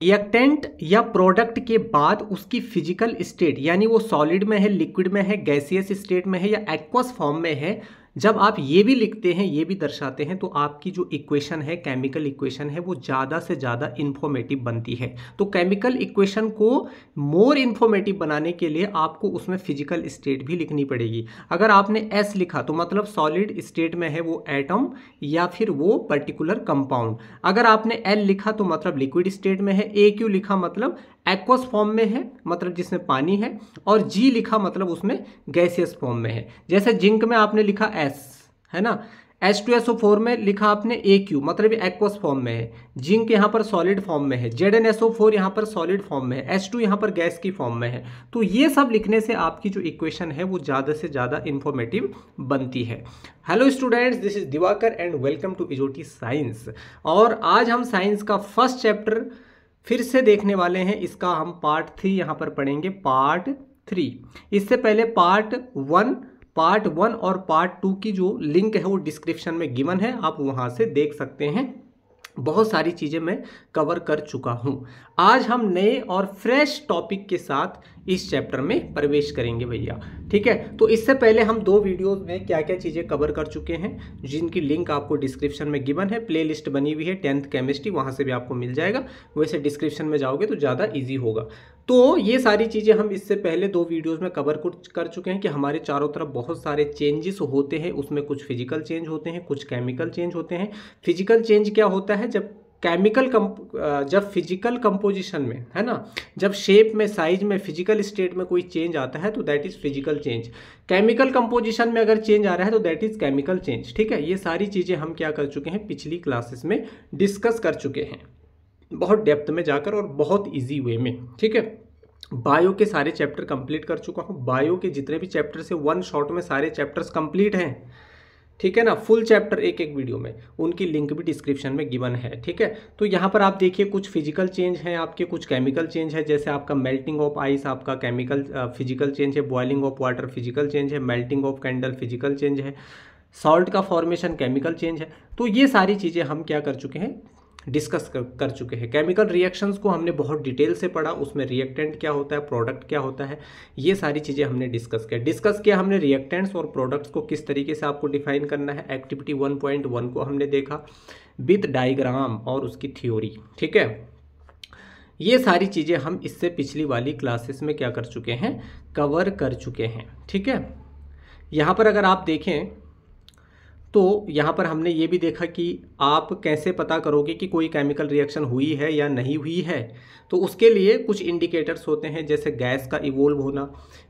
Reactant या product के बाद उसकी फिजिकल स्टेट, यानी वो सॉलिड में है, लिक्विड में है, गैसियस स्टेट में है या एक्वस फॉर्म में है, जब आप ये भी लिखते हैं, ये भी दर्शाते हैं, तो आपकी जो इक्वेशन है, केमिकल इक्वेशन है, वो ज़्यादा से ज़्यादा इन्फॉर्मेटिव बनती है। तो केमिकल इक्वेशन को मोर इन्फॉर्मेटिव बनाने के लिए आपको उसमें फिजिकल स्टेट भी लिखनी पड़ेगी। अगर आपने एस लिखा तो मतलब सॉलिड स्टेट में है वो एटम या फिर वो पर्टिकुलर कंपाउंड। अगर आपने एल लिखा तो मतलब लिक्विड स्टेट में है, ए क्यू लिखा मतलब एक्वस फॉर्म में है, मतलब जिसमें पानी है, और जी लिखा मतलब उसमें गैसियस फॉर्म में है। जैसे जिंक में आपने लिखा एस, है ना, H2SO4 में लिखा आपने AQ, मतलब एक्वस फॉर्म में है। जिंक यहाँ पर सॉलिड फॉर्म में है, ZnSO4 यहाँ पर सॉलिड फॉर्म में है, H2 यहाँ पर गैस की फॉर्म में है। तो ये सब लिखने से आपकी जो इक्वेशन है वो ज़्यादा से ज़्यादा इंफॉर्मेटिव बनती है। Hello students, this is Divakar and welcome to Ezoti science. और आज हम साइंस का फर्स्ट चैप्टर फिर से देखने वाले हैं। इसका हम पार्ट 3 यहाँ पर पढ़ेंगे, पार्ट 3। इससे पहले पार्ट 1 और पार्ट 2 की जो लिंक है वो डिस्क्रिप्शन में गिवन है, आप वहाँ से देख सकते हैं। बहुत सारी चीज़ें मैं कवर कर चुका हूँ। आज हम नए और फ्रेश टॉपिक के साथ इस चैप्टर में प्रवेश करेंगे भैया, ठीक है। तो इससे पहले हम 2 वीडियोस में क्या क्या चीज़ें कवर कर चुके हैं, जिनकी लिंक आपको डिस्क्रिप्शन में गिवन है। प्लेलिस्ट बनी हुई है 10th केमिस्ट्री, वहाँ से भी आपको मिल जाएगा। वैसे डिस्क्रिप्शन में जाओगे तो ज़्यादा ईजी होगा। तो ये सारी चीज़ें हम इससे पहले 2 वीडियोस में कवर कर चुके हैं कि हमारे चारों तरफ बहुत सारे चेंजेस होते हैं। उसमें कुछ फिजिकल चेंज होते हैं, कुछ केमिकल चेंज होते हैं। फिजिकल चेंज क्या होता है, जब फिजिकल कंपोजिशन में, है ना, जब शेप में, साइज में, फिजिकल स्टेट में कोई चेंज आता है तो that is physical change. Chemical composition में अगर चेंज आ रहा है तो दैट इज केमिकल चेंज, ठीक है। ये सारी चीज़ें हम क्या कर चुके हैं, पिछली क्लासेस में डिस्कस कर चुके हैं, बहुत डेप्थ में जाकर और बहुत ईजी वे में, ठीक है। बायो के सारे चैप्टर कंप्लीट कर चुका हूँ। बायो के जितने भी चैप्टर से 1 शॉट में सारे चैप्टर्स कंप्लीट हैं, ठीक है ना। फुल चैप्टर एक वीडियो में, उनकी लिंक भी डिस्क्रिप्शन में गिवन है, ठीक है। तो यहाँ पर आप देखिए कुछ फिजिकल चेंज हैं आपके, कुछ केमिकल चेंज है। जैसे आपका मेल्टिंग ऑफ आइस आपका केमिकल फिजिकल चेंज है, boiling of water physical change है, melting of candle physical change है, सॉल्ट का फॉर्मेशन केमिकल चेंज है। तो ये सारी चीज़ें हम क्या कर चुके हैं, डिस्कस कर चुके हैं। केमिकल रिएक्शंस को हमने बहुत डिटेल से पढ़ा, उसमें रिएक्टेंट क्या होता है, प्रोडक्ट क्या होता है, ये सारी चीज़ें हमने डिस्कस किया हमने रिएक्टेंट्स और प्रोडक्ट्स को किस तरीके से आपको डिफाइन करना है। एक्टिविटी 1.1 को हमने देखा विद डायग्राम और उसकी थ्योरी, ठीक है। ये सारी चीज़ें हम इससे पिछली वाली क्लासेस में क्या कर चुके हैं, कवर कर चुके हैं, ठीक है। यहाँ पर अगर आप देखें तो यहाँ पर हमने ये भी देखा कि आप कैसे पता करोगे कि कोई केमिकल रिएक्शन हुई है या नहीं हुई है। तो उसके लिए कुछ इंडिकेटर्स होते हैं, जैसे गैस का इवोल्व होना,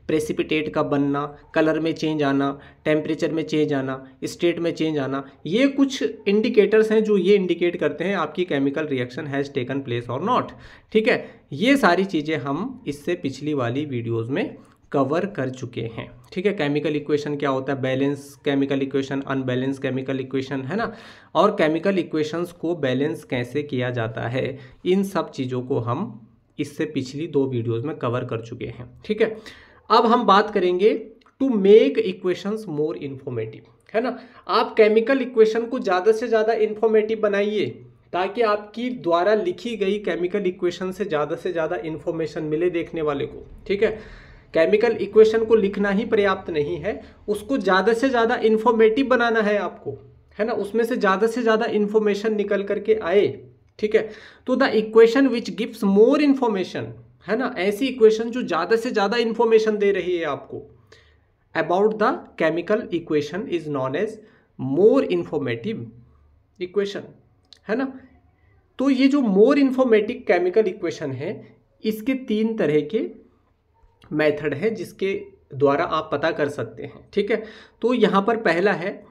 प्रेसिपिटेट का बनना, कलर में चेंज आना, टेम्परेचर में चेंज आना, स्टेट में चेंज आना। ये कुछ इंडिकेटर्स हैं जो ये इंडिकेट करते हैं आपकी chemical reaction has taken place और नॉट, ठीक है। ये सारी चीज़ें हम इससे पिछली वाली वीडियोज़ में कवर कर चुके हैं, ठीक है। केमिकल इक्वेशन क्या होता है, balance chemical equation, unbalance chemical equation, है ना, और केमिकल इक्वेशंस को बैलेंस कैसे किया जाता है, इन सब चीज़ों को हम इससे पिछली 2 वीडियोज़ में कवर कर चुके हैं, ठीक है। अब हम बात करेंगे to make equations more informative, है ना। आप केमिकल इक्वेशन को ज़्यादा से ज़्यादा इन्फॉर्मेटिव बनाइए ताकि आपकी द्वारा लिखी गई केमिकल इक्वेशन से ज़्यादा इन्फॉर्मेशन मिले देखने वाले को, ठीक है। केमिकल इक्वेशन को लिखना ही पर्याप्त नहीं है, उसको ज़्यादा से ज़्यादा इन्फॉर्मेटिव बनाना है आपको, है ना, उसमें से ज़्यादा इन्फॉर्मेशन निकल करके आए, ठीक है। तो the equation which gives more information, है ना, ऐसी इक्वेशन जो ज़्यादा से ज़्यादा इन्फॉर्मेशन दे रही है आपको about the chemical equation is known as more informative equation, है ना। तो ये जो मोर इन्फॉर्मेटिव केमिकल इक्वेशन है, इसके 3 तरह के मेथड है जिसके द्वारा आप पता कर सकते हैं, ठीक है। तो यहाँ पर पहला है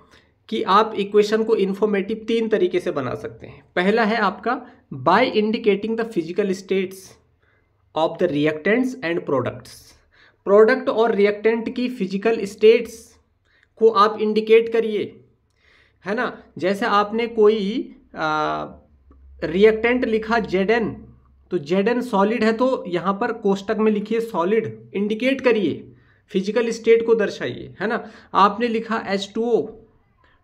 कि आप इक्वेशन को इन्फॉर्मेटिव 3 तरीके से बना सकते हैं। पहला है आपका by indicating the physical states of the reactants and products. Product और रिएक्टेंट की फिजिकल स्टेट्स को आप इंडिकेट करिए, है ना। जैसे आपने कोई रिएक्टेंट लिखा Zn, तो Zn सॉलिड है तो यहाँ पर कोष्टक में लिखिए सॉलिड, इंडिकेट करिए, फिजिकल स्टेट को दर्शाइए, है ना। आपने लिखा H2O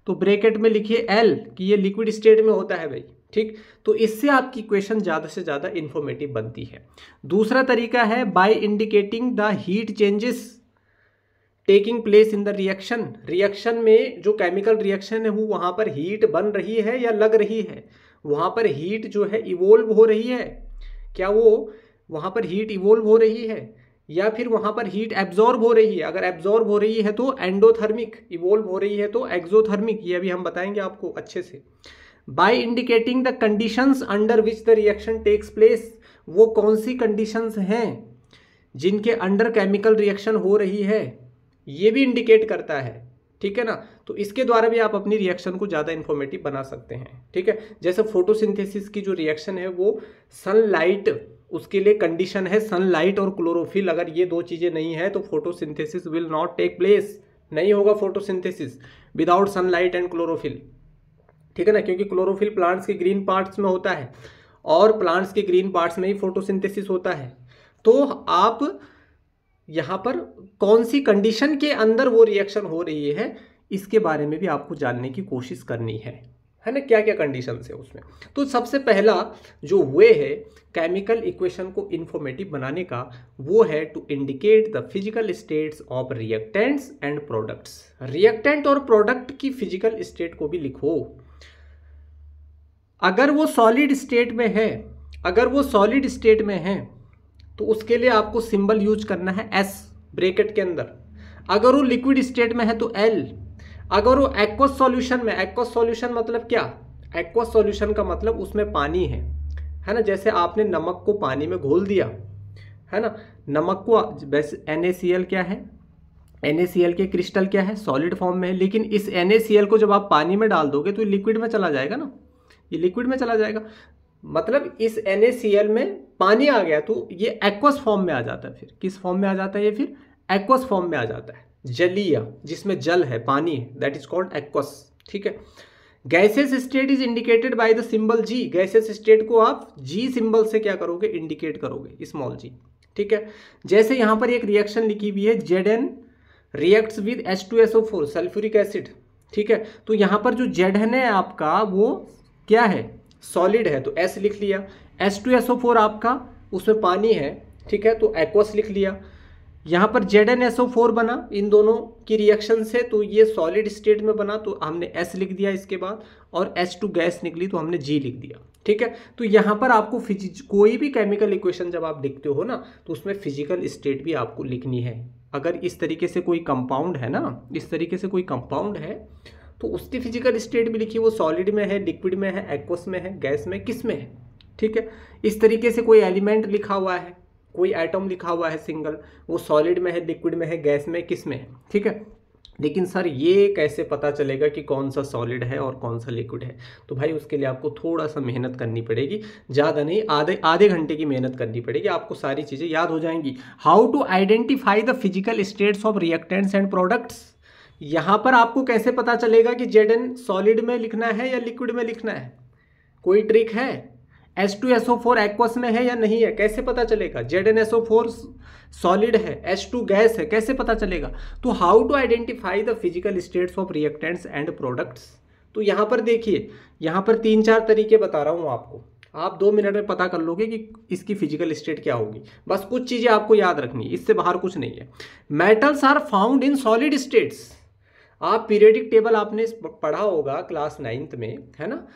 तो ब्रैकेट में लिखिए L कि ये लिक्विड स्टेट में होता है भाई, ठीक। तो इससे आपकी इक्वेशन ज़्यादा से ज़्यादा इंफॉर्मेटिव बनती है। दूसरा तरीका है by indicating the heat changes taking place in the reaction. Reaction में जो केमिकल रिएक्शन है वो वहाँ पर हीट बन रही है या लग रही है, वहाँ पर हीट जो है इवोल्व हो रही है, क्या वो वहाँ पर हीट इवोल्व हो रही है या फिर वहाँ पर हीट एब्जॉर्ब हो रही है। अगर एब्जॉर्ब हो रही है तो एंडोथर्मिक, इवोल्व हो रही है तो एक्सोथर्मिक, ये अभी हम बताएंगे आपको अच्छे से। By indicating the conditions under which the reaction takes place, वो कौन सी कंडीशंस हैं जिनके अंडर केमिकल रिएक्शन हो रही है, ये भी इंडिकेट करता है, ठीक है ना। तो इसके द्वारा भी आप अपनी रिएक्शन को ज़्यादा इंफॉर्मेटिव बना सकते हैं, ठीक है। जैसे फोटोसिंथेसिस की जो रिएक्शन है वो सनलाइट, उसके लिए कंडीशन है सनलाइट और क्लोरोफिल। अगर ये दो चीज़ें नहीं है तो photosynthesis will not take place, नहीं होगा photosynthesis without sunlight and chlorophyll, ठीक है ना। क्योंकि क्लोरोफिल प्लांट्स के ग्रीन पार्ट्स में होता है और प्लांट्स के ग्रीन पार्ट्स में ही फोटोसिंथेसिस होता है। तो आप यहाँ पर कौन सी कंडीशन के अंदर वो रिएक्शन हो रही है इसके बारे में भी आपको जानने की कोशिश करनी है ना, क्या क्या कंडीशंस है उसमें। तो सबसे पहला जो वे है केमिकल इक्वेशन को इंफॉर्मेटिव बनाने का, वो है to indicate the physical states of reactants and products. Reactant और प्रोडक्ट की फिजिकल स्टेट को भी लिखो। अगर वो सॉलिड स्टेट में है, अगर वो सॉलिड स्टेट में है तो उसके लिए आपको सिंबल यूज करना है एस ब्रैकेट के अंदर। अगर वो लिक्विड स्टेट में है तो एल। अगर वो एक्वस सॉल्यूशन में, एक्वस सॉल्यूशन मतलब क्या, एक्वस सॉल्यूशन का मतलब उसमें पानी है ना। जैसे आपने नमक को पानी में घोल दिया, है ना। नमक को वैसे NaCl क्या है, NaCl के क्रिस्टल क्या है, सॉलिड फॉर्म में है। लेकिन इस NaCl को जब आप पानी में डाल दोगे तो ये लिक्विड में चला जाएगा ना, ये लिक्विड में चला जाएगा। मतलब इस NaCl में पानी आ गया तो ये एक्वस फॉर्म में आ जाता है। फिर किस फॉर्म में आ जाता है ये, फिर एक्वस फॉर्म में आ जाता है, जलीय, जिसमें जल है, पानी है, दैट इज कॉल्ड एक्वस, ठीक है। Gases state is indicated by the symbol G। Gases state को आप G सिंबल से क्या करोगे, इंडिकेट करोगे, स्मॉल g, ठीक है। जैसे यहाँ पर एक रिएक्शन लिखी हुई है Zn reacts with H2SO4 sulphuric acid, ठीक है। तो यहाँ पर जो Zn है आपका वो क्या है, सॉलिड है, तो S लिख लिया। H2SO4 आपका उसमें पानी है, ठीक है, तो एक्वस लिख लिया। यहाँ पर ZnSO4 बना इन दोनों की रिएक्शन से, तो ये सॉलिड स्टेट में बना तो हमने S लिख दिया इसके बाद, और H2 गैस निकली तो हमने G लिख दिया, ठीक है। तो यहाँ पर आपको कोई भी केमिकल इक्वेशन जब आप लिखते हो ना तो उसमें फिजिकल स्टेट भी आपको लिखनी है। अगर इस तरीके से कोई कंपाउंड है ना, इस तरीके से कोई कंपाउंड है तो उसकी फिजिकल स्टेट भी लिखिए, वो सॉलिड में है, लिक्विड में है, एक्वस में है, गैस में, किस में है, ठीक है। इस तरीके से कोई एलिमेंट लिखा हुआ है, कोई एटम लिखा हुआ है सिंगल, वो सॉलिड में है, लिक्विड में है, गैस में, किस में है, ठीक है। लेकिन सर ये कैसे पता चलेगा कि कौन सा सॉलिड है और कौन सा लिक्विड है, तो भाई उसके लिए आपको थोड़ा सा मेहनत करनी पड़ेगी, ज़्यादा नहीं, आधे घंटे की मेहनत करनी पड़ेगी, आपको सारी चीज़ें याद हो जाएंगी। How to identify the physical states of reactants and products. यहाँ पर आपको कैसे पता चलेगा कि Zn सॉलिड में लिखना है या लिक्विड में लिखना है, कोई ट्रिक है। H2SO4 एक्वस में है या नहीं है, कैसे पता चलेगा। ZnSO4 सॉलिड है, H2 गैस है, कैसे पता चलेगा। तो how to identify the physical states of reactants and products. तो यहाँ पर देखिए, यहाँ पर 3-4 तरीके बता रहा हूँ आपको, आप 2 मिनट में पता कर लोगे कि इसकी फिजिकल स्टेट क्या होगी। बस कुछ चीज़ें आपको याद रखनी है, इससे बाहर कुछ नहीं है। Metals are found in solid states. आप पीरियडिक टेबल आपने पढ़ा होगा क्लास 9th में, है ना,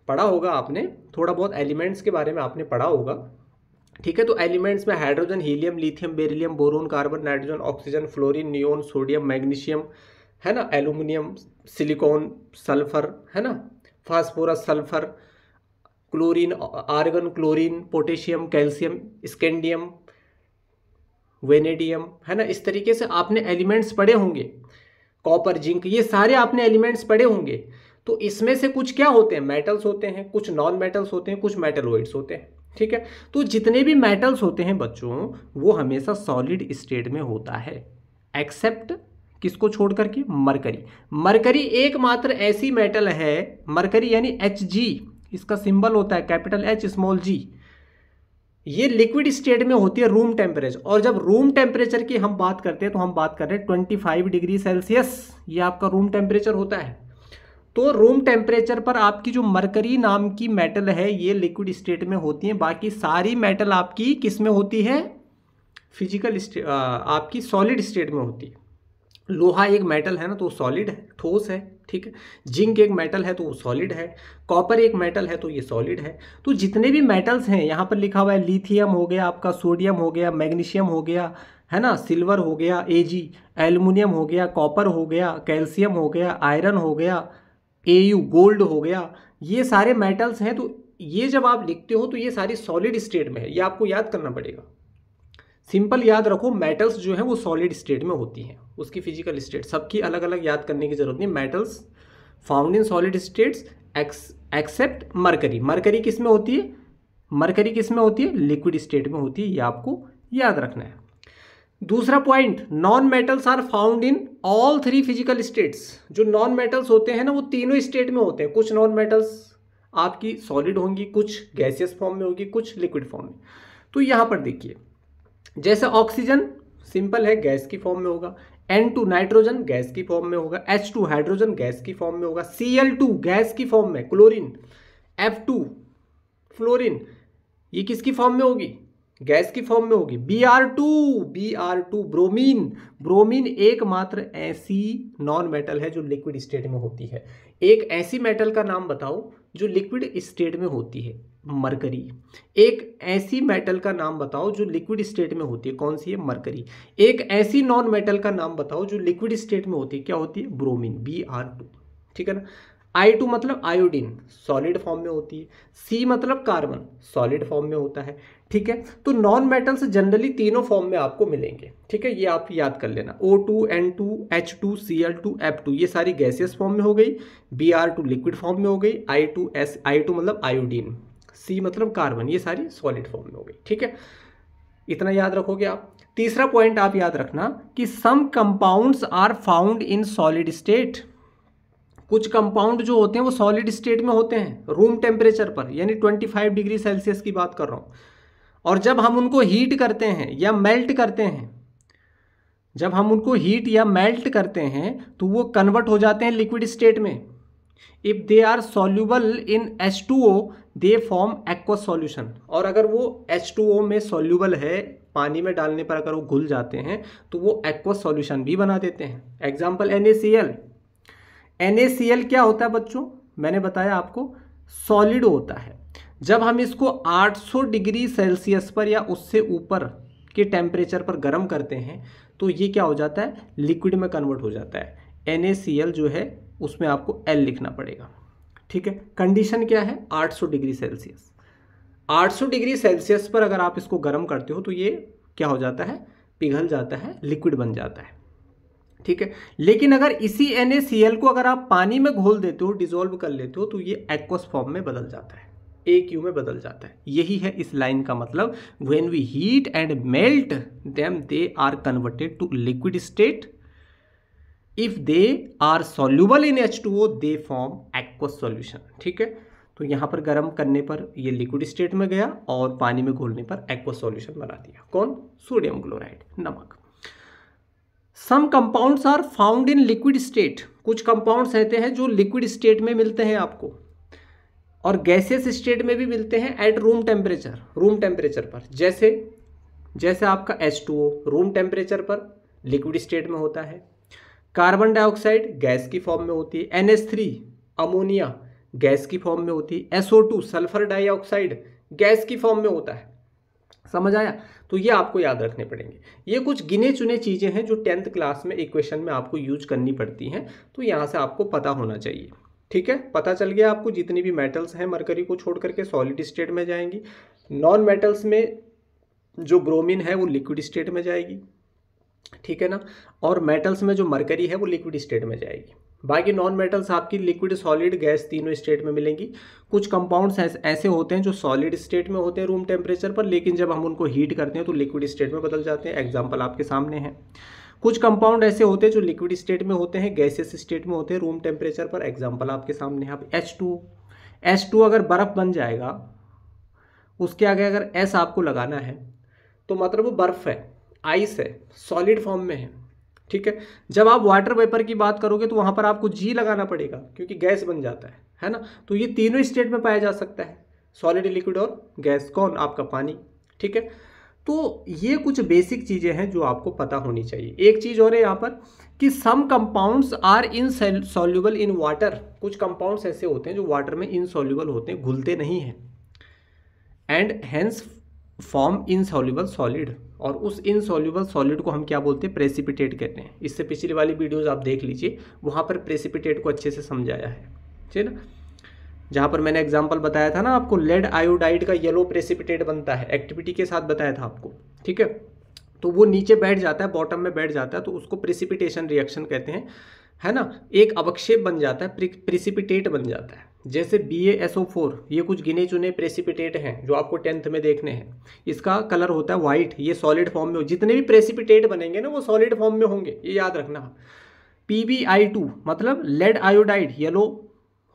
पढ़ा होगा आपने, थोड़ा बहुत एलिमेंट्स के बारे में आपने पढ़ा होगा, ठीक है। तो एलिमेंट्स में hydrogen, helium, lithium, beryllium, boron, carbon, nitrogen, oxygen, fluorine, neon, sodium, magnesium, है ना, एल्यूमिनियम, सिलिकॉन, सल्फर, है ना, phosphorus, sulphur, chlorine, argon, chlorine, potassium, calcium, scandium, vanadium, है ना। इस तरीके से आपने एलिमेंट्स पढ़े होंगे, कॉपर, जिंक, ये सारे आपने एलिमेंट्स पढ़े होंगे। तो इसमें से कुछ क्या होते हैं, मेटल्स होते हैं, कुछ नॉन मेटल्स होते हैं, कुछ मेटलॉइड्स होते हैं, ठीक है। तो जितने भी मेटल्स होते हैं बच्चों वो हमेशा सॉलिड स्टेट में होता है, एक्सेप्ट किसको छोड़ करके, मरकरी। मरकरी एकमात्र ऐसी मेटल है, मरकरी यानी Hg, इसका सिंबल होता है कैपिटल H स्मॉल g, ये लिक्विड स्टेट में होती है रूम टेम्परेचर। और जब रूम टेम्परेचर की हम बात करते हैं तो हम बात कर रहे हैं 25 डिग्री सेल्सियस, ये आपका रूम टेम्परेचर होता है। तो रूम टेम्परेचर पर आपकी जो मरकरी नाम की मेटल है ये लिक्विड स्टेट में होती है, बाकी सारी मेटल आपकी किस में होती है, फिजिकल आपकी सॉलिड स्टेट में होती है। लोहा एक मेटल है ना, तो सॉलिड है, ठोस है, ठीक है। जिंक एक मेटल है तो वो सॉलिड है। कॉपर एक मेटल है तो ये सॉलिड है। तो जितने भी मेटल्स हैं यहाँ पर लिखा हुआ है, लिथियम हो गया आपका, सोडियम हो गया, मैग्नीशियम हो गया, है ना, सिल्वर हो गया Ag, एल्युमिनियम हो गया, कॉपर हो गया, कैल्शियम हो गया, आयरन हो गया, Au गोल्ड हो गया, ये सारे मेटल्स हैं। तो ये जब आप लिखते हो तो ये सारी सॉलिड स्टेट में है, ये आपको याद करना पड़ेगा। सिंपल याद रखो, मेटल्स जो है वो सॉलिड स्टेट में होती हैं, उसकी फिजिकल स्टेट सबकी अलग अलग याद करने की जरूरत नहीं। Metals found in solid states except mercury. Mercury किस में होती है, मरकरी किस में होती है, लिक्विड स्टेट में होती है, ये आपको याद रखना है। दूसरा point, non metals are found in all three physical states. जो नॉन मेटल्स होते हैं ना वो तीनों स्टेट में होते हैं। कुछ नॉन मेटल्स आपकी सॉलिड होंगी, कुछ गैसियस फॉर्म में होगी, कुछ लिक्विड फॉर्म में। तो यहां पर देखिए, जैसे ऑक्सीजन सिंपल है, गैस की फॉर्म में होगा। N2 नाइट्रोजन गैस की फॉर्म में होगा। H2 हाइड्रोजन गैस की फॉर्म में होगा। Cl2 गैस की फॉर्म में, क्लोरीन। F2 फ्लोरीन, ये किसकी फॉर्म में होगी, गैस की फॉर्म में होगी। Br2 bromine. ब्रोमीन एकमात्र ऐसी नॉन मेटल है जो लिक्विड स्टेट में होती है। एक ऐसी मेटल का नाम बताओ जो लिक्विड स्टेट में होती है, मरकरी। एक ऐसी मेटल का नाम बताओ जो लिक्विड स्टेट में होती है, कौन सी है, मरकरी। एक ऐसी नॉन मेटल का नाम बताओ जो लिक्विड स्टेट में होती है, क्या होती है, ब्रोमीन, Br2, ठीक है ना। I2 मतलब आयोडीन, सॉलिड फॉर्म में होती है। C मतलब कार्बन, सॉलिड फॉर्म में होता है, ठीक है। तो नॉन मेटल्स जनरली तीनों फॉर्म में आपको मिलेंगे, ठीक है, ये आप याद कर लेना। O2 N2 H2 Cl2 F2 ये सारी गैसियस फॉर्म में हो गई। Br2 लिक्विड फॉर्म में हो गई। I2 मतलब आयोडीन, C मतलब कार्बन, ये सारी सॉलिड फॉर्म में हो गई, ठीक है। इतना याद रखोगे आप। तीसरा पॉइंट आप याद रखना कि some compounds are found in solid state. कुछ कंपाउंड जो होते हैं वो सॉलिड स्टेट में होते हैं रूम टेम्परेचर पर, यानी 25 डिग्री सेल्सियस की बात कर रहा हूं। और जब हम उनको हीट करते हैं या मेल्ट करते हैं, जब हम उनको हीट या मेल्ट करते हैं तो वो कन्वर्ट हो जाते हैं लिक्विड स्टेट में। If they are soluble in H2O they form aqueous solution. और अगर वो H2O में सॉल्यूबल है, पानी में डालने पर अगर वो घुल जाते हैं तो वो एक्वस सॉल्यूशन भी बना देते हैं। Example NaCl। NaCl क्या होता है बच्चों, मैंने बताया आपको, सॉलिड होता है। जब हम इसको 800 डिग्री सेल्सियस पर या उससे ऊपर के टेम्परेचर पर गर्म करते हैं तो ये क्या हो जाता है, लिक्विड में कन्वर्ट हो जाता है। NaCl जो है उसमें आपको L लिखना पड़ेगा, ठीक है। कंडीशन क्या है, 800 डिग्री सेल्सियस। 800 डिग्री सेल्सियस पर अगर आप इसको गर्म करते हो तो ये क्या हो जाता है, पिघल जाता है, लिक्विड बन जाता है, ठीक है। लेकिन अगर इसी NaCl को अगर आप पानी में घोल देते हो, डिसॉल्व कर लेते हो, तो ये एक्वस फॉर्म में बदल जाता है, AQ में बदल जाता है। यही है इस लाइन का मतलब, when we heat and melt them they are converted to liquid state. If they are soluble in H2O they form aqueous solution, ठीक है। तो यहां पर गर्म करने पर ये लिक्विड स्टेट में गया और पानी में घोलने पर एक्वस सॉल्यूशन बना दिया। कौन, सोडियम क्लोराइड, नमक। Some compounds are found in liquid state. कुछ कंपाउंड्स रहते हैं जो लिक्विड स्टेट में मिलते हैं आपको, और गैसियस स्टेट में भी मिलते हैं at room temperature, room temperature पर। जैसे आपका H2O रूम टेम्परेचर पर लिक्विड स्टेट में होता है। कार्बन डाइऑक्साइड गैस की फॉर्म में होती है। NH3 अमोनिया गैस की फॉर्म में होती है। SO2 सल्फर डाइऑक्साइड गैस की फॉर्म में होता है। समझ आया, तो ये आपको याद रखने पड़ेंगे। ये कुछ गिने चुने चीजें हैं जो 10th क्लास में इक्वेशन में आपको यूज करनी पड़ती हैं, तो यहां से आपको पता होना चाहिए, ठीक है। पता चल गया आपको, जितनी भी मेटल्स हैं मरकरी को छोड़ करके सॉलिड स्टेट में जाएंगी। नॉन मेटल्स में जो ब्रोमीन है वो लिक्विड स्टेट में जाएगी, ठीक है ना। और मेटल्स में जो मरकरी है वो लिक्विड स्टेट में जाएगी। बाकी नॉन मेटल्स आपकी लिक्विड, सॉलिड, गैस तीनों स्टेट में मिलेंगी। कुछ कंपाउंड्स ऐसे होते हैं जो सॉलिड स्टेट में होते हैं रूम टेम्परेचर पर, लेकिन जब हम उनको हीट करते हैं तो लिक्विड स्टेट में बदल जाते हैं। एग्जाम्पल आपके सामने है। कुछ कंपाउंड ऐसे होते हैं जो लिक्विड स्टेट में होते हैं, गैसियस स्टेट में होते हैं रूम टेम्परेचर पर। एग्जाम्पल आपके सामने है। H2 अगर बर्फ बन जाएगा, उसके आगे अगर S आपको लगाना है तो मतलब वो बर्फ है, आइस है, सॉलिड फॉर्म में है, ठीक है। जब आप वाटर वेपर की बात करोगे तो वहाँ पर आपको जी लगाना पड़ेगा क्योंकि गैस बन जाता है ना। तो ये तीनों स्टेट में पाया जा सकता है, सॉलिड, लिक्विड और गैस। कौन? आपका पानी। ठीक है। तो ये कुछ बेसिक चीज़ें हैं जो आपको पता होनी चाहिए। एक चीज़ और है यहाँ पर कि some compounds are insoluble in water. कुछ कंपाउंड्स ऐसे होते हैं जो वाटर में इनसॉल्युबल होते हैं, घुलते नहीं हैं, and hence form insoluble solid. और उस इनसॉल्युबल सॉलिड को हम क्या बोलते हैं? प्रेसिपिटेट कहते हैं। इससे पिछली वाली वीडियोज़ आप देख लीजिए, वहाँ पर प्रेसिपिटेट को अच्छे से समझाया है, ठीक है ना। जहाँ पर मैंने एग्जांपल बताया था ना आपको, लेड आयोडाइड का येलो प्रेसिपिटेट बनता है, एक्टिविटी के साथ बताया था आपको, ठीक है। तो वो नीचे बैठ जाता है, बॉटम में बैठ जाता है, तो उसको प्रेसिपिटेशन रिएक्शन कहते हैं, है ना। एक अवक्षेप बन जाता है, प्रेसिपिटेट बन जाता है। जैसे BaSO4, ये कुछ गिने चुने प्रेसिपिटेट हैं जो आपको 10th में देखने हैं। इसका कलर होता है वाइट, ये सॉलिड फॉर्म में हो। जितने भी प्रेसिपिटेट बनेंगे ना वो सॉलिड फॉर्म में होंगे, ये याद रखना। PbI2 मतलब लेड आयोडाइड, येलो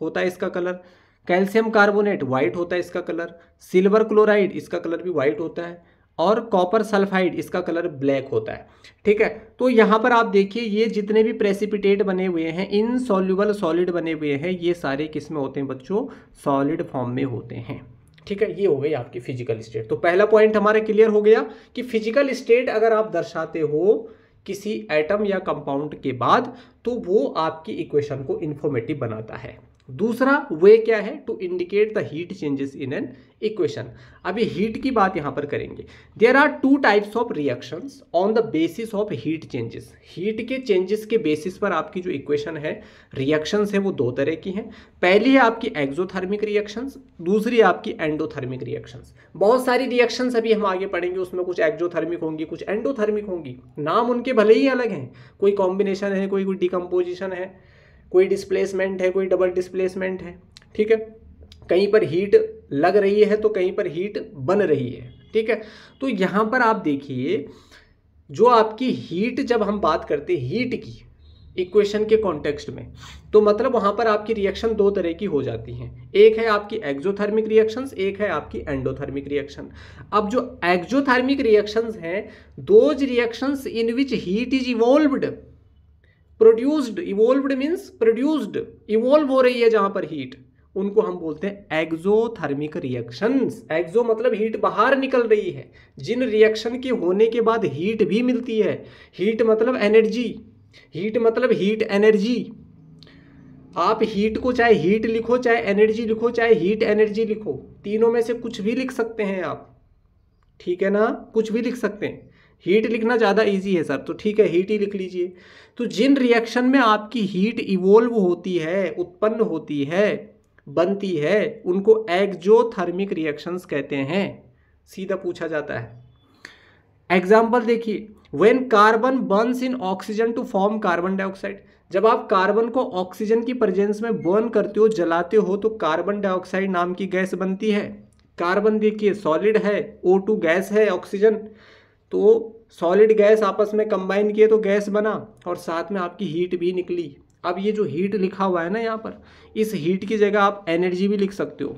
होता है इसका कलर। कैल्शियम कार्बोनेट, वाइट होता है इसका कलर। सिल्वर क्लोराइड, इसका कलर भी वाइट होता है। और कॉपर सल्फाइड, इसका कलर ब्लैक होता है, ठीक है। तो यहाँ पर आप देखिए, ये जितने भी प्रेसिपिटेट बने हुए हैं, इनसॉल्युबल सॉलिड बने हुए हैं, ये सारे किस में होते हैं बच्चों? सॉलिड फॉर्म में होते हैं, ठीक है। ये हो गई आपकी फिजिकल स्टेट। तो पहला पॉइंट हमारा क्लियर हो गया कि फिजिकल स्टेट अगर आप दर्शाते हो किसी एटम या कंपाउंड के बाद, तो वो आपकी इक्वेशन को इंफॉर्मेटिव बनाता है। दूसरा वे क्या है? To indicate the heat changes in an equation. अभी हीट की बात यहां पर करेंगे। There are two types of reactions on the basis of heat changes. Heat के चेंजेस के बेसिस पर आपकी जो इक्वेशन है, रिएक्शंस है, वो दो तरह की हैं। पहली है आपकी एक्सोथर्मिक रिएक्शंस, दूसरी है आपकी एंडोथर्मिक रिएक्शंस। बहुत सारी रिएक्शंस अभी हम आगे पढ़ेंगे, उसमें कुछ एक्सोथर्मिक होंगी, कुछ एंडोथर्मिक होंगी। नाम उनके भले ही अलग हैं, कोई कॉम्बिनेशन है, कोई डिकम्पोजिशन है, कोई डिस्प्लेसमेंट है, कोई डबल डिस्प्लेसमेंट है, ठीक है। कहीं पर हीट लग रही है तो कहीं पर हीट बन रही है, ठीक है। तो यहाँ पर आप देखिए, जो आपकी हीट, जब हम बात करते हैं हीट की इक्वेशन के कॉन्टेक्स्ट में, तो मतलब वहाँ पर आपकी रिएक्शन दो तरह की हो जाती हैं। एक है आपकी एक्सोथर्मिक रिएक्शंस, एक है आपकी एंडोथर्मिक रिएक्शन। अब जो एक्सोथर्मिक रिएक्शंस हैं, those reactions in which heat is evolved, produced, evolved means produced, evolve हो रही है जहां पर हीट, उनको हम बोलते हैं एक्सोथर्मिक रिएक्शंस। एक्सो मतलब हीट बाहर निकल रही है। जिन रिएक्शन के होने के बाद हीट भी मिलती है, हीट मतलब एनर्जी, हीट मतलब हीट एनर्जी। आप हीट को चाहे हीट लिखो, चाहे एनर्जी लिखो, चाहे हीट एनर्जी लिखो, तीनों में से कुछ भी लिख सकते हैं आप, ठीक है ना। कुछ भी लिख सकते हैं। हीट लिखना ज़्यादा इजी है सर, तो ठीक है, हीट ही लिख लीजिए। तो जिन रिएक्शन में आपकी हीट इवोल्व होती है, उत्पन्न होती है, बनती है, उनको एक्सोथर्मिक रिएक्शंस कहते हैं। सीधा पूछा जाता है। एग्जाम्पल देखिए, when carbon burns in oxygen to form carbon dioxide. जब आप कार्बन को ऑक्सीजन की प्रेजेंस में बर्न करते हो, जलाते हो, तो कार्बन डाइऑक्साइड नाम की गैस बनती है। कार्बन देखिए सॉलिड है, O2 गैस है, ऑक्सीजन, तो सॉलिड गैस आपस में कंबाइन किए तो गैस बना, और साथ में आपकी हीट भी निकली। अब ये जो हीट लिखा हुआ है ना यहाँ पर, इस हीट की जगह आप एनर्जी भी लिख सकते हो,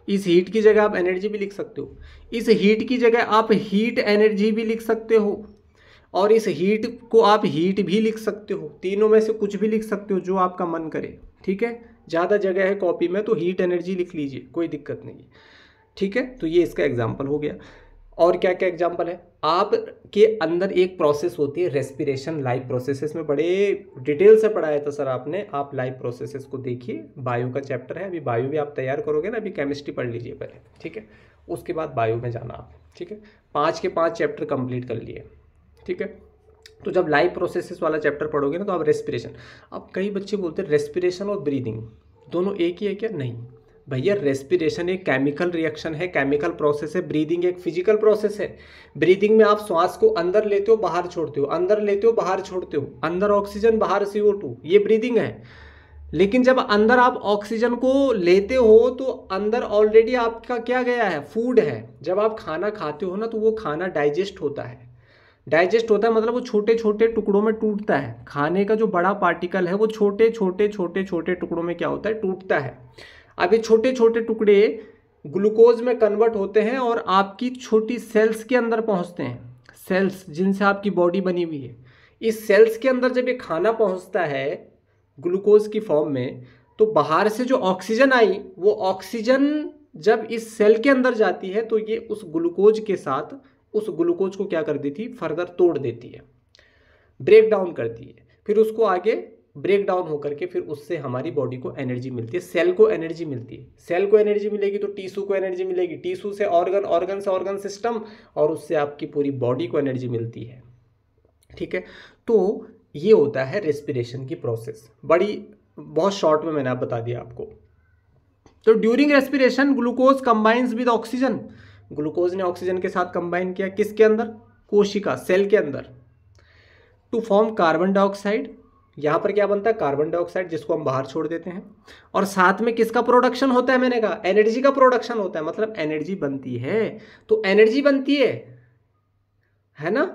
इस हीट की जगह आप एनर्जी भी लिख सकते हो, इस हीट की जगह आप हीट एनर्जी भी लिख सकते हो, और इस हीट को आप हीट भी लिख सकते हो। तीनों में से कुछ भी लिख सकते हो जो आपका मन करे, ठीक है। ज़्यादा जगह है कॉपी में तो हीट एनर्जी लिख लीजिए, कोई दिक्कत नहीं, ठीक है। तो ये इसका एग्जाम्पल हो गया। और क्या क्या एग्जाम्पल है? आपके अंदर एक प्रोसेस होती है रेस्पिरेशन, लाइव प्रोसेसेस में बड़े डिटेल से पढ़ाया था सर आपने, आप लाइव प्रोसेसेस को देखिए। बायो का चैप्टर है, अभी बायो भी आप तैयार करोगे ना, अभी केमिस्ट्री पढ़ लीजिए पहले, ठीक है, उसके बाद बायो में जाना आप, ठीक है। 5 के 5 चैप्टर कंप्लीट कर लिए, ठीक है। तो जब लाइव प्रोसेसेस वाला चैप्टर पढ़ोगे ना, तो आप रेस्पिरेशन, अब कई बच्चे बोलते हैं रेस्पिरेशन और ब्रीदिंग दोनों एक ही है क्या? नहीं भैया, रेस्पिरेशन एक केमिकल रिएक्शन है, केमिकल प्रोसेस है। ब्रीदिंग एक फिजिकल प्रोसेस है। ब्रीदिंग में आप श्वास को अंदर लेते हो, बाहर छोड़ते हो, अंदर लेते हो, बाहर छोड़ते हो, अंदर ऑक्सीजन, बाहर CO2, ये ब्रीदिंग है। लेकिन जब अंदर आप ऑक्सीजन को लेते हो तो अंदर ऑलरेडी आपका क्या गया है? फूड है। जब आप खाना खाते हो ना, तो वो खाना डाइजेस्ट होता है। डाइजेस्ट होता है मतलब वो छोटे छोटे टुकड़ों में टूटता है। खाने का जो बड़ा पार्टिकल है वो छोटे छोटे छोटे छोटे टुकड़ों में क्या होता है? टूटता है। अब ये छोटे छोटे टुकड़े ग्लूकोज में कन्वर्ट होते हैं और आपकी छोटी सेल्स के अंदर पहुंचते हैं। सेल्स जिनसे आपकी बॉडी बनी हुई है, इस सेल्स के अंदर जब ये खाना पहुंचता है ग्लूकोज की फॉर्म में, तो बाहर से जो ऑक्सीजन आई वो ऑक्सीजन जब इस सेल के अंदर जाती है तो ये उस ग्लूकोज के साथ उस ग्लूकोज को क्या कर देती है, फर्दर तोड़ देती है, ब्रेक डाउन करती है, फिर उसको आगे ब्रेक डाउन होकर के फिर उससे हमारी बॉडी को एनर्जी मिलती है, सेल को एनर्जी मिलती है। सेल को एनर्जी मिलेगी तो टिश्यू को एनर्जी मिलेगी, टिश्यू से ऑर्गन, ऑर्गन से ऑर्गन सिस्टम, और उससे आपकी पूरी बॉडी को एनर्जी मिलती है। ठीक है, तो ये होता है रेस्पिरेशन की प्रोसेस। बहुत शॉर्ट में मैंने आप बता दिया आपको। तो during respiration glucose combines with oxygen, glucose ने ऑक्सीजन के साथ कंबाइन किया, किसके अंदर, कोशिका, सेल के अंदर, टू फॉर्म कार्बन डाइऑक्साइड। यहां पर क्या बनता है, कार्बन डाइऑक्साइड, जिसको हम बाहर छोड़ देते हैं, और साथ में किसका प्रोडक्शन होता है, मैंने कहा एनर्जी का प्रोडक्शन होता है, मतलब एनर्जी बनती है। तो एनर्जी बनती है ना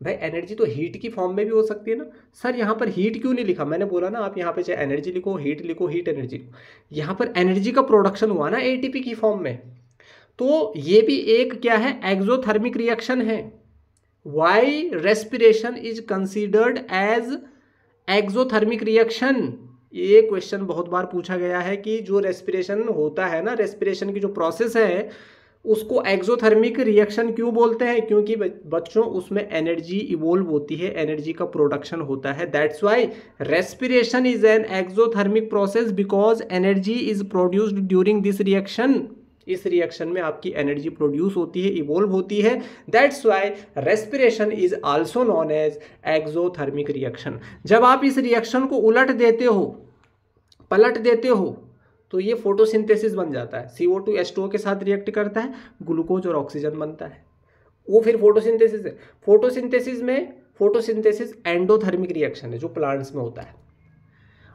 भाई। एनर्जी तो हीट की फॉर्म में भी हो सकती है ना। सर यहाँ पर हीट क्यों नहीं लिखा, मैंने बोला ना आप यहाँ पे चाहे एनर्जी लिखो, हीट लिखो, हीट एनर्जी लिखो, यहाँ पर एनर्जी का प्रोडक्शन हुआ ना एटीपी की फॉर्म में। तो ये भी एक क्या है, एक्सोथर्मिक रिएक्शन है। Why respiration is considered as exothermic reaction. ये क्वेश्चन बहुत बार पूछा गया है कि जो रेस्पिरेशन होता है ना, रेस्पिरेशन की जो प्रोसेस है उसको एक्सोथर्मिक रिएक्शन क्यों बोलते हैं, क्योंकि बच्चों उसमें एनर्जी इवोल्व होती है, एनर्जी का प्रोडक्शन होता है। That's why respiration is an exothermic process because energy is produced during this reaction. इस रिएक्शन में आपकी एनर्जी प्रोड्यूस होती है, इवोल्व होती है। That's why respiration is also known as exothermic reaction. जब आप इस रिएक्शन को उलट देते हो, पलट देते हो, तो ये फोटोसिंथेसिस बन जाता है। CO2 H2O के साथ रिएक्ट करता है, ग्लूकोज और ऑक्सीजन बनता है, वो फिर फोटोसिंथेसिस है। फोटोसिंथेसिस एंडोथर्मिक रिएक्शन है जो प्लांट्स में होता है,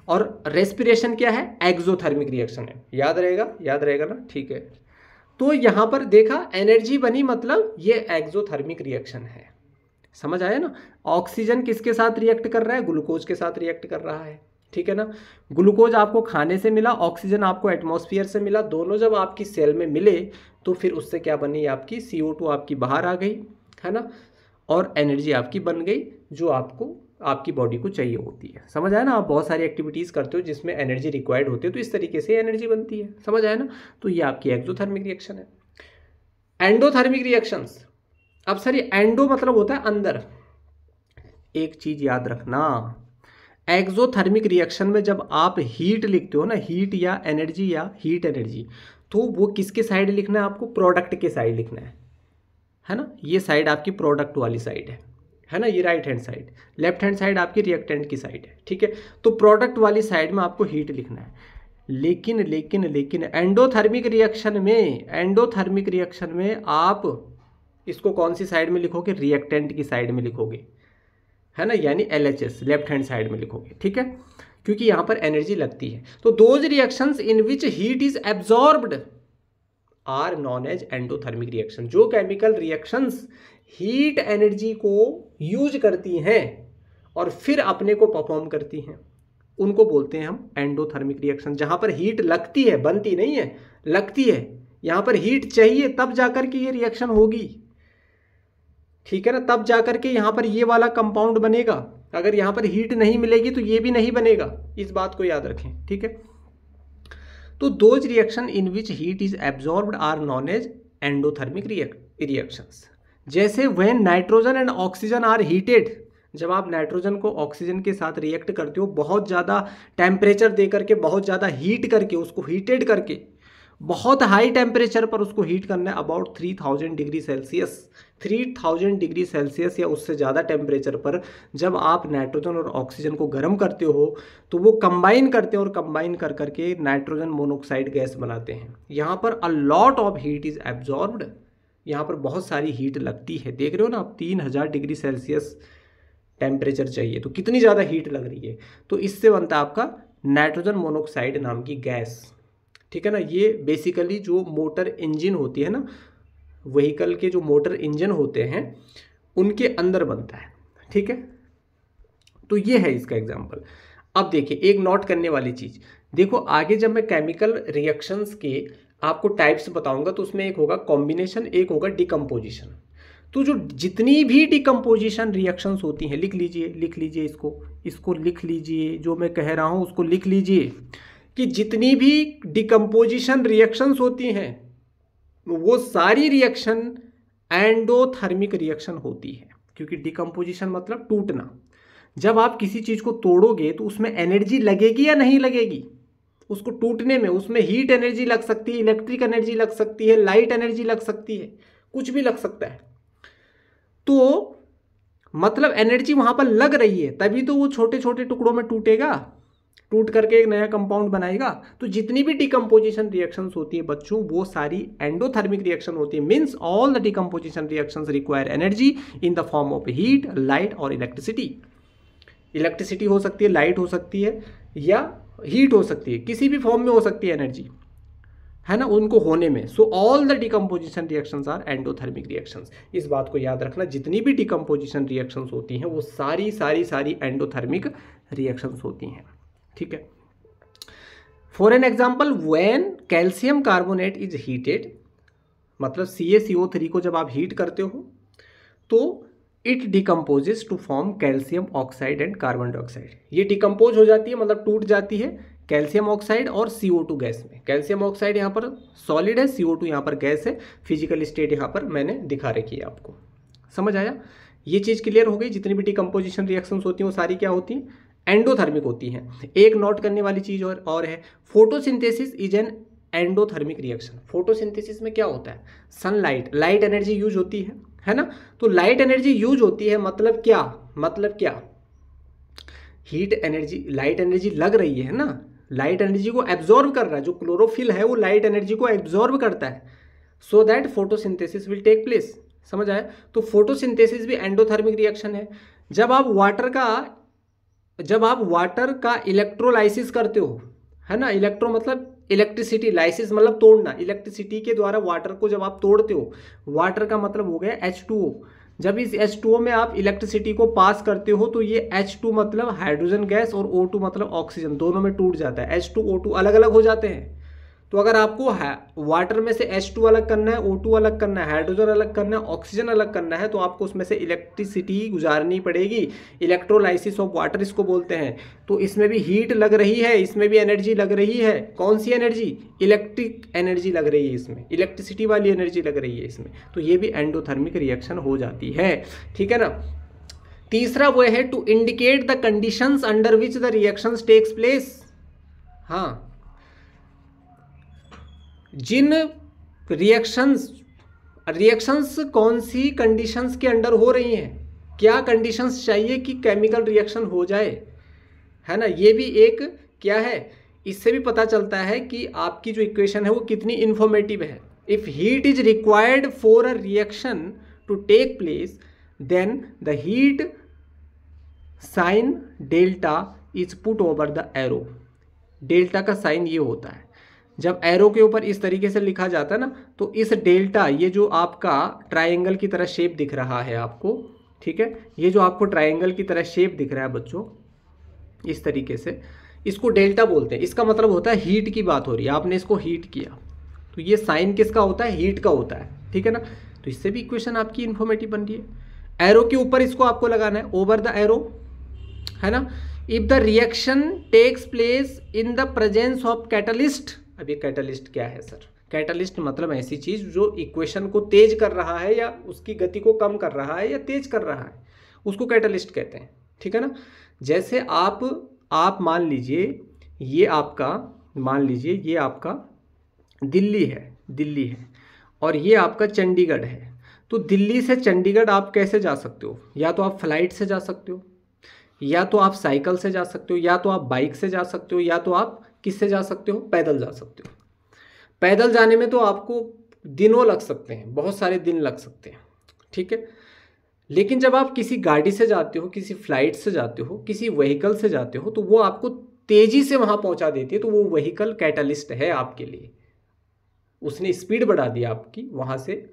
और रेस्पिरेशन क्या है, एक्सोथर्मिक रिएक्शन है। याद रहेगा ना, ठीक है। तो यहां पर देखा एनर्जी बनी, मतलब ये एक्सोथर्मिक रिएक्शन है। समझ आया ना। ऑक्सीजन किसके साथ रिएक्ट कर रहा है, ग्लूकोज के साथ रिएक्ट कर रहा है, ठीक है ना। ग्लूकोज आपको खाने से मिला, ऑक्सीजन आपको एटमॉस्फेयर से मिला, दोनों जब आपकी सेल में मिले तो फिर उससे क्या बनी, आपकी CO2 आपकी बाहर आ गई, है ना, और एनर्जी आपकी बन गई जो आपको आपकी बॉडी को चाहिए होती है। समझ आया ना। आप बहुत सारी एक्टिविटीज़ करते हो जिसमें एनर्जी रिक्वायर्ड होती है, तो इस तरीके से एनर्जी बनती है। समझ आया ना। तो ये आपकी एक्सोथर्मिक रिएक्शन है। एंडोथर्मिक रिएक्शंस, अब सर ये एंडो मतलब होता है अंदर। एक चीज याद रखना, एक्सोथर्मिक रिएक्शन में जब आप हीट लिखते हो ना, हीट या एनर्जी या हीट एनर्जी, तो वो किसके साइड लिखना है आपको, प्रोडक्ट के साइड लिखना है ना। ये साइड आपकी प्रोडक्ट वाली साइड है ना, ये right hand side, left hand side आपकी रिएक्टेंट की साइड है, ठीक है। तो प्रोडक्ट वाली साइड में आपको हीट लिखना है। लेकिन एंडोथर्मिक रिएक्शन में आप इसको कौन सी साइड में लिखोगे, रिएक्टेंट की साइड में लिखोगे, है ना, यानी LHS, लेफ्ट हैंड साइड में लिखोगे, ठीक है, क्योंकि यहां पर एनर्जी लगती है। तो those reactions in which heat is absorbed are known as endothermic reaction. जो केमिकल रिएक्शंस हीट एनर्जी को यूज करती हैं और फिर अपने को परफॉर्म करती हैं, उनको बोलते हैं हम एंडोथर्मिक रिएक्शन। जहां पर हीट लगती है, बनती नहीं है, लगती है, यहां पर हीट चाहिए तब जाकर के ये रिएक्शन होगी, ठीक है ना, तब जाकर के यहां पर ये वाला कंपाउंड बनेगा। अगर यहां पर हीट नहीं मिलेगी तो ये भी नहीं बनेगा, इस बात को याद रखें, ठीक है। तो those reaction in which heat is absorbed are known as endothermic reactions. जैसे when nitrogen and oxygen are heated, जब आप नाइट्रोजन को ऑक्सीजन के साथ रिएक्ट करते हो, बहुत ज़्यादा टेम्परेचर दे करके, बहुत ज़्यादा हीट करके, उसको हीटेड करके, बहुत हाई टेम्परेचर पर उसको हीट करना है, about 3000 degree Celsius, 3000 degree Celsius या उससे ज़्यादा टेम्परेचर पर जब आप नाइट्रोजन और ऑक्सीजन को गर्म करते हो तो वो कंबाइन करते हैं और कंबाइन कर करके नाइट्रोजन मोनोऑक्साइड गैस बनाते हैं। यहाँ पर a lot of heat is absorbed, यहाँ पर बहुत सारी हीट लगती है। देख रहे हो ना आप, 3000 डिग्री सेल्सियस टेम्परेचर चाहिए, तो कितनी ज़्यादा हीट लग रही है। तो इससे बनता है आपका नाइट्रोजन मोनोऑक्साइड नाम की गैस, ठीक है ना। ये बेसिकली जो मोटर इंजन होती है ना, व्हीकल के जो मोटर इंजन होते हैं उनके अंदर बनता है, ठीक है। तो ये है इसका एग्जांपल। अब देखिए एक नोट करने वाली चीज़, देखो आगे जब मैं केमिकल रिएक्शंस के आपको टाइप्स बताऊंगा तो उसमें एक होगा कॉम्बिनेशन, एक होगा डिकम्पोजिशन। तो जो जितनी भी डिकम्पोजिशन रिएक्शंस होती हैं, लिख लीजिए इसको लिख लीजिए, जो मैं कह रहा हूँ उसको लिख लीजिए कि जितनी भी डिकम्पोजिशन रिएक्शंस होती हैं वो सारी रिएक्शन एंडोथर्मिक रिएक्शन होती है, क्योंकि डिकम्पोजिशन मतलब टूटना। जब आप किसी चीज़ को तोड़ोगे तो उसमें एनर्जी लगेगी या नहीं लगेगी? उसको टूटने में उसमें हीट एनर्जी लग सकती है, इलेक्ट्रिक एनर्जी लग सकती है, लाइट एनर्जी लग सकती है, कुछ भी लग सकता है। तो मतलब एनर्जी वहां पर लग रही है, तभी तो वो छोटे छोटे टुकड़ों में टूटेगा, टूट करके एक नया कंपाउंड बनाएगा। तो जितनी भी डिकम्पोजिशन रिएक्शंस होती है बच्चों, वो सारी एंडोथर्मिक रिएक्शन होती है। Means all the decomposition reactions require energy in the form of heat, light और इलेक्ट्रिसिटी। इलेक्ट्रिसिटी हो सकती है, लाइट हो सकती है, या हीट हो सकती है, किसी भी फॉर्म में हो सकती है एनर्जी, है ना, उनको होने में। So all the decomposition reactions are endothermic reactions. इस बात को याद रखना, जितनी भी डिकम्पोजिशन रिएक्शंस होती हैं वो सारी एंडोथर्मिक रिएक्शंस होती हैं। ठीक है। For an example, when calcium carbonate is heated, मतलब CaCO3 को जब आप हीट करते हो तो it decomposes to form calcium oxide and carbon dioxide. ये डिकम्पोज हो जाती है, मतलब टूट जाती है कैल्शियम ऑक्साइड और CO2 गैस में। कैल्शियम ऑक्साइड यहाँ पर सॉलिड है, CO2 यहाँ पर गैस है, फिजिकल स्टेट यहाँ पर मैंने दिखा रखी है आपको। समझ आया? ये चीज़ क्लियर हो गई। जितनी भी डिकम्पोजिशन रिएक्शंस होती हैं वो सारी क्या होती हैं? एंडोथर्मिक होती हैं। एक नोट करने वाली चीज़ और है, photosynthesis is an endothermic reaction. Photosynthesis में क्या होता है? सनलाइट, लाइट एनर्जी यूज होती है ना। तो लाइट एनर्जी यूज होती है मतलब क्या? हीट एनर्जी, लाइट एनर्जी लग रही है ना, लाइट एनर्जी को एब्जॉर्ब कर रहा है। जो क्लोरोफिल है वो लाइट एनर्जी को एब्जॉर्ब करता है, so that photosynthesis will take place. समझ आया? तो फोटोसिंथेसिस भी एंडोथर्मिक रिएक्शन है। जब आप वाटर का इलेक्ट्रोलाइसिस करते हो, है ना, इलेक्ट्रो मतलब इलेक्ट्रिसिटी, लाइसिस मतलब तोड़ना, इलेक्ट्रिसिटी के द्वारा वाटर को जब आप तोड़ते हो, वाटर का मतलब हो गया H2O। जब इस H2O में आप इलेक्ट्रिसिटी को पास करते हो तो ये H2 मतलब हाइड्रोजन गैस और O2 मतलब ऑक्सीजन, दोनों में टूट जाता है। H2O2 अलग अलग हो जाते हैं। तो अगर आपको वाटर में से H2 अलग करना है, O2 अलग करना है, हाइड्रोजन अलग करना है, ऑक्सीजन अलग करना है, तो आपको उसमें से इलेक्ट्रिसिटी गुजारनी पड़ेगी। इलेक्ट्रोलाइसिस ऑफ वाटर इसको बोलते हैं। तो इसमें भी हीट लग रही है, इसमें भी एनर्जी लग रही है। कौन सी एनर्जी? इलेक्ट्रिक एनर्जी लग रही है इसमें, इलेक्ट्रिसिटी वाली एनर्जी लग रही है इसमें। तो ये भी एंडोथर्मिक रिएक्शन हो जाती है। ठीक है ना। तीसरा वो है to indicate the conditions under which the reactions takes place. हाँ, जिन रिएक्शंस कौन सी कंडीशंस के अंडर हो रही हैं, क्या कंडीशंस चाहिए कि केमिकल रिएक्शन हो जाए, है ना। ये भी एक क्या है, इससे भी पता चलता है कि आपकी जो इक्वेशन है वो कितनी इंफॉर्मेटिव है। If heat is required for a reaction to take place, then the heat sign delta is put over the arrow. Delta का साइन ये होता है, जब एरो के ऊपर इस तरीके से लिखा जाता है ना, तो इस डेल्टा, ये जो आपका ट्रायंगल की तरह शेप दिख रहा है आपको, ठीक है, ये जो आपको ट्रायंगल की तरह शेप दिख रहा है बच्चों, इस तरीके से, इसको डेल्टा बोलते हैं। इसका मतलब होता है हीट की बात हो रही है, आपने इसको हीट किया, तो ये साइन किसका होता है? हीट का होता है। ठीक है ना। तो इससे भी इक्वेशन आपकी इन्फॉर्मेटिव बन रही है। एरो के ऊपर इसको आपको लगाना है, ओवर द एरो, है ना। If the reaction takes place in the presence of catalyst. अब ये कैटलिस्ट क्या है सर? कैटलिस्ट मतलब ऐसी चीज जो इक्वेशन को तेज कर रहा है या उसकी गति को कम कर रहा है या तेज कर रहा है, उसको कैटलिस्ट कहते हैं। ठीक है ना। जैसे आप मान लीजिए ये आपका दिल्ली है और ये आपका चंडीगढ़ है। तो दिल्ली से चंडीगढ़ आप कैसे जा सकते हो? या तो आप फ्लाइट से जा सकते हो, या तो आप साइकिल से जा सकते हो, या तो आप बाइक से जा सकते हो, या तो आप किससे जा सकते हो? पैदल जा सकते हो। पैदल जाने में तो आपको दिनों लग सकते हैं, बहुत सारे दिन लग सकते हैं। ठीक है। लेकिन जब आप किसी गाड़ी से जाते हो, किसी फ्लाइट से जाते हो, किसी व्हीकल से जाते हो, तो वो आपको तेजी से वहां पहुंचा देती है। तो वो व्हीकल कैटलिस्ट है आपके लिए, उसने स्पीड बढ़ा दी आपकी वहां से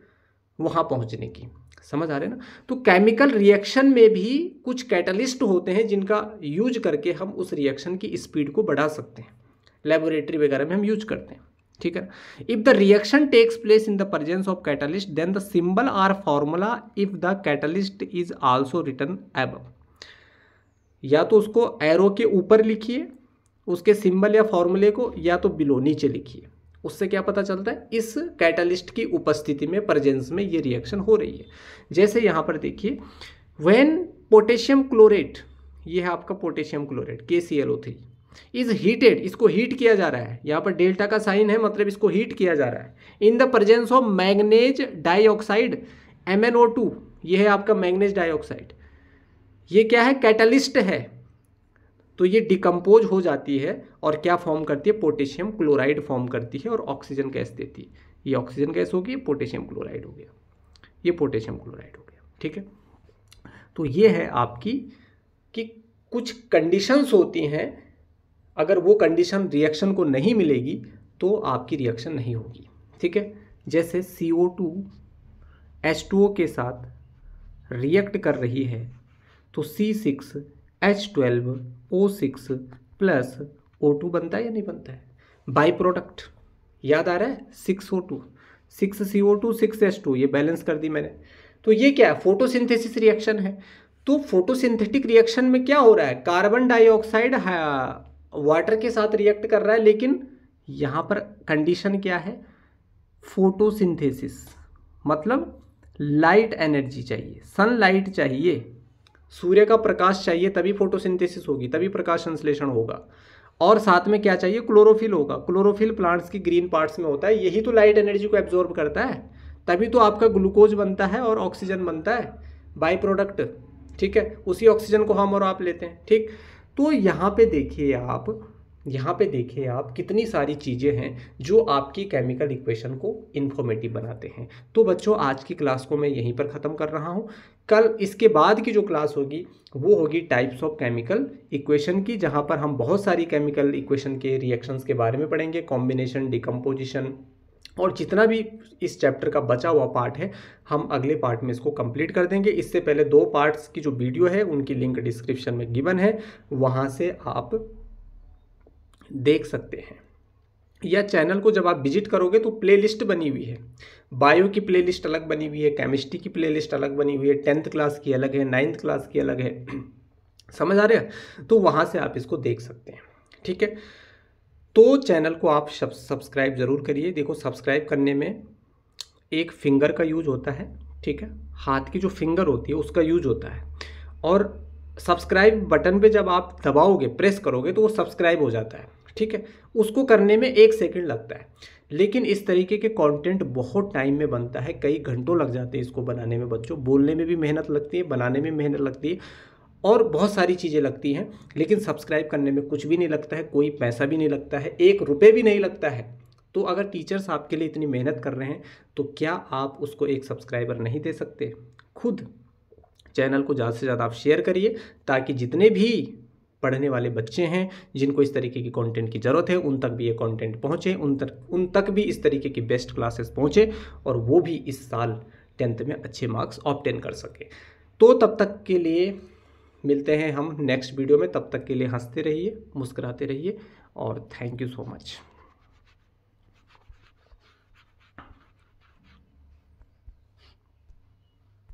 वहां पहुंचने की। समझ आ रहे हैं ना। तो केमिकल रिएक्शन में भी कुछ कैटलिस्ट होते हैं जिनका यूज करके हम उस रिएक्शन की स्पीड को बढ़ा सकते हैं। लेबोरेटरी वगैरह में हम यूज करते हैं। ठीक है। If the reaction takes place in the presence of catalyst then the symbol or formula if the catalyst is also written above. या तो उसको एरो के ऊपर लिखिए उसके सिंबल या फॉर्मूले को, या तो बिलो नीचे लिखिए। उससे क्या पता चलता है, इस कैटलिस्ट की उपस्थिति में, प्रेजेंस में ये रिएक्शन हो रही है। जैसे यहाँ पर देखिए, व्हेन पोटेशियम क्लोरेट, ये है आपका potassium chlorate KClO3 is heated, इसको हीट किया जा रहा है, यहाँ पर डेल्टा का साइन है मतलब इसको हीट किया जा रहा है इन the presence of मैग्नेज dioxide MnO2, ये है आपका मैग्नेज डाइऑक्साइड। ये क्या है, कैटलिस्ट है, तो ये डिकम्पोज हो जाती है और क्या फॉर्म करती है, पोटेशियम क्लोराइड फॉर्म करती है और ऑक्सीजन गैस देती है। ये ऑक्सीजन गैस होगी, पोटेशियम क्लोराइड हो गया, ये पोटेशियम क्लोराइड हो गया। ठीक है, तो ये है आपकी कि कुछ कंडीशंस होती हैं, अगर वो कंडीशन रिएक्शन को नहीं मिलेगी तो आपकी रिएक्शन नहीं होगी। ठीक है, जैसे CO2 H2O के साथ रिएक्ट कर रही है तो C6H12O6 प्लस O2 बनता है या नहीं बनता है, बाई प्रोडक्ट याद आ रहा है, 6O2 6CO2 6H2, ये बैलेंस कर दी मैंने। तो ये क्या है, फोटोसिंथेसिस रिएक्शन है। तो फोटोसिंथेटिक रिएक्शन में क्या हो रहा है, कार्बन डाइऑक्साइड वाटर के साथ रिएक्ट कर रहा है, लेकिन यहाँ पर कंडीशन क्या है, फोटोसिंथेसिस मतलब लाइट एनर्जी चाहिए, सनलाइट चाहिए, सूर्य का प्रकाश चाहिए, तभी फोटोसिंथेसिस होगी, तभी प्रकाश संश्लेषण होगा। और साथ में क्या चाहिए, क्लोरोफिल होगा। क्लोरोफिल प्लांट्स की ग्रीन पार्ट्स में होता है, यही तो लाइट एनर्जी को एब्जॉर्ब करता है, तभी तो आपका ग्लूकोज बनता है और ऑक्सीजन बनता है, बाई प्रोडक्ट। ठीक है, उसी ऑक्सीजन को हम और आप लेते हैं। ठीक, तो यहाँ पे देखिए आप कितनी सारी चीज़ें हैं जो आपकी केमिकल इक्वेशन को इन्फॉर्मेटिव बनाते हैं। तो बच्चों, आज की क्लास को मैं यहीं पर ख़त्म कर रहा हूँ। कल इसके बाद की जो क्लास होगी वो होगी टाइप्स ऑफ केमिकल इक्वेशन की, जहाँ पर हम बहुत सारी केमिकल इक्वेशन के रिएक्शंस के बारे में पढ़ेंगे, कॉम्बिनेशन, डिकम्पोजिशन, और जितना भी इस चैप्टर का बचा हुआ पार्ट है हम अगले पार्ट में इसको कंप्लीट कर देंगे। इससे पहले 2 पार्ट्स की जो वीडियो है उनकी लिंक डिस्क्रिप्शन में गिवन है, वहाँ से आप देख सकते हैं। या चैनल को जब आप विजिट करोगे तो प्लेलिस्ट बनी हुई है, बायो की प्लेलिस्ट अलग बनी हुई है, केमिस्ट्री की प्लेलिस्ट अलग बनी हुई है, 10th क्लास की अलग है, 9th क्लास की अलग है, समझ आ रहा है, तो वहाँ से आप इसको देख सकते हैं। ठीक है, तो चैनल को आप सब्सक्राइब ज़रूर करिए। देखो, सब्सक्राइब करने में एक फिंगर का यूज होता है, ठीक है, हाथ की जो फिंगर होती है उसका यूज होता है, और सब्सक्राइब बटन पे जब आप दबाओगे, प्रेस करोगे तो वो सब्सक्राइब हो जाता है। ठीक है, उसको करने में 1 सेकंड लगता है, लेकिन इस तरीके के कंटेंट बहुत टाइम में बनता है, कई घंटों लग जाते हैं इसको बनाने में बच्चों। बोलने में भी मेहनत लगती है, बनाने में मेहनत लगती है, और बहुत सारी चीज़ें लगती हैं, लेकिन सब्सक्राइब करने में कुछ भी नहीं लगता है, कोई पैसा भी नहीं लगता है, 1 रुपये भी नहीं लगता है। तो अगर टीचर्स आपके लिए इतनी मेहनत कर रहे हैं तो क्या आप उसको 1 सब्सक्राइबर नहीं दे सकते? खुद चैनल को ज़्यादा से ज़्यादा आप शेयर करिए, ताकि जितने भी पढ़ने वाले बच्चे हैं जिनको इस तरीके की कंटेंट की ज़रूरत है उन तक भी ये कंटेंट पहुँचे, उन तक भी इस तरीके की बेस्ट क्लासेस पहुँचे, और वो भी इस साल 10th में अच्छे मार्क्स ऑब्टेन कर सके। तो तब तक के लिए मिलते हैं हम नेक्स्ट वीडियो में, तब तक के लिए हंसते रहिए, मुस्कुराते रहिए, और थैंक यू सो मच।